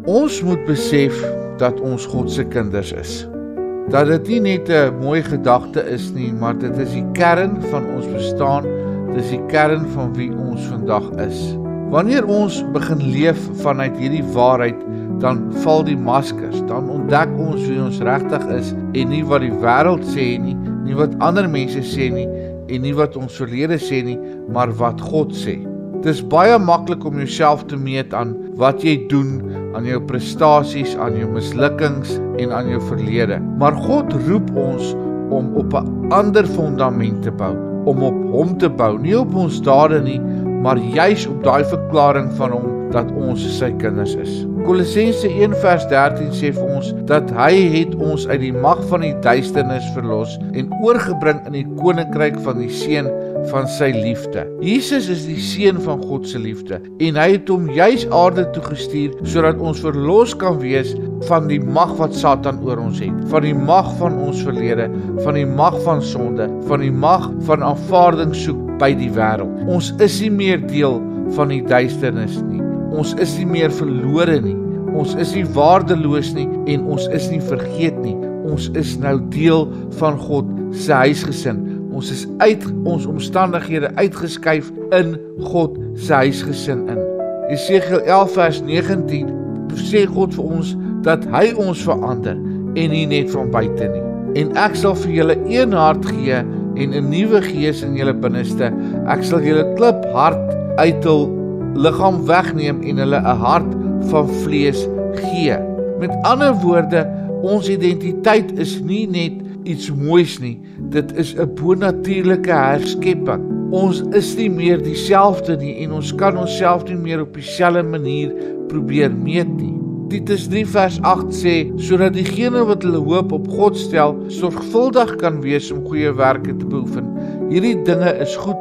Ons moet besef dat ons God se kinders is. Dat dit nie net 'n mooi gedagte is nie, maar dit is die kern van ons bestaan, dit is die kern van wie ons vandag is. Wanneer ons begin leef vanuit hierdie waarheid, dan val die maskers, dan ontdek ons wie ons regtig is en nie wat die wêreld sê nie, nie wat ander mense sê nie en nie wat ons verlede sê nie, maar wat God sê. Dit is baie maklik om jouself te meet aan wat jy doen, aan jou prestasies, aan jou mislukkings en aan jou verlede. Maar God roep ons om op 'n ander fundament te bou, om op hom te bou, nie op ons dade nie, maar juis op daai verklaring van hom dat ons sy kinders is. Kolossense 1 vers 13 sê vir ons dat hy het ons uit die mag van die duisternis verlos en oorgebring in die koninkryk van die seun van sy liefde. Jesus is die seun van God se liefde en hy het hom juis aarde toe gestuur sodat ons verlos kan wees van die mag wat Satan oor ons het, van die mag van ons verlede, van die mag van sonde, van die mag van aanvaarding soek by die wêreld. Ons is nie meer deel van die duisternis nie. Ons is nie meer verlore nie. Ons is nie waardeloos nie en ons is nie vergeet nie. Ons is nou deel van God se huisgesin. Ons is uit ons omstandighede uitgeskuif in God se huisgesin in. Jesegiel 11 vers 19 sê God vir ons dat hy ons verander en nie net van buite nie. En ek sal vir julle een hart gee en 'n nuwe gees in julle binneste. Ek sal julle kliphart uit hul liggaam wegneem en hulle 'n hart van vlees gee. Met ander woorde, ons identiteit is nie net iets moois nie, dit is 'n bonatuurlike herskepping. Ons is nie meer dieselfde nie en ons kan onsself nie meer op dieselfde manier probeer meet nie. Titus 3 vers 8 sê, sodat diegene wat hulle hoop op God stel, sorgvuldig kan wees om goeie werke te beoefen. Hierdie dinge is goed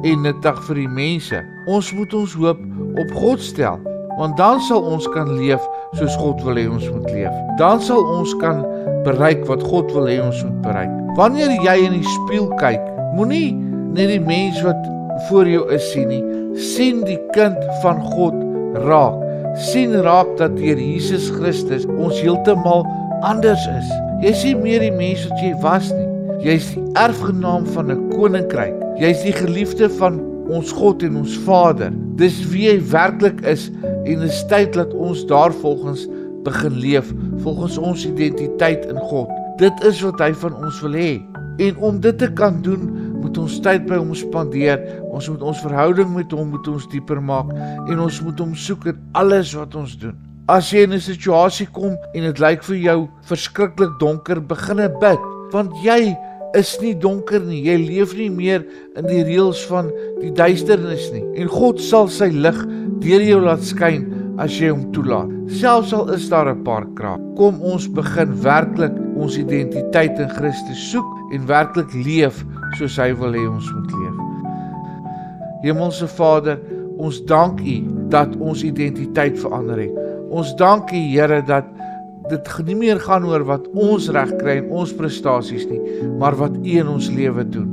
en nuttig vir die mense. Ons moet ons hoop op God stel, want dan sal ons kan leef soos God wil hê ons moet leef. Dan sal ons kan bereik wat God wil hê ons moet bereik. Wanneer jy in die spieël kyk, moenie net die mens wat voor jou is sien nie, sien die kind van God raak. Sien raak dat deur Jesus Christus ons heeltemal anders is. Jy is nie meer die mens wat jy was nie. Jy is die erfgenaam van 'n koninkryk. Jy is die geliefde van ons God en ons Vader. Dis wie jy werklik is en dit is tyd dat ons daarvolgens begin leef, volgens ons identiteit in God. Dit is wat hy van ons wil hê. En om dit te kan doen, moet ons tyd by hom spandeer. Ons moet ons verhouding met hom moet ons dieper maak en ons moet hom soek in alles wat ons doen. As jy in 'n situasie kom en dit lyk vir jou verskriklik donker, begin bid, want jy is nie donker nie. Jy leef nie meer in die reëls van die duisternis nie. En God sal sy lig deur jou laat skyn as jy hom toelaat. Selfs al is daar 'n paar krake. Kom ons begin werklik ons identiteit in Christus soek en werklik leef soos hy wil hê ons moet leef. Hemelse Vader, ons dank U dat ons identiteit verander het. Ons dank U, Here, dat dit nie meer gaan oor wat ons reg kry en ons prestasies nie, maar wat U in ons lewe doen.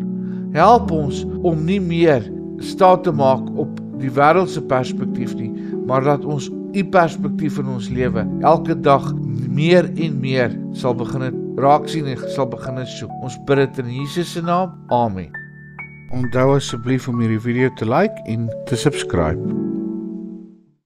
Help ons om nie meer staat te maak op die wêreldse perspektief nie, maar dat ons U perspektief in ons lewe elke dag meer en meer sal begin raak sien en sal begin soek. Ons bid dit in Jesus se naam. Amen. Onthou asseblief om hierdie video te like en te subscribe.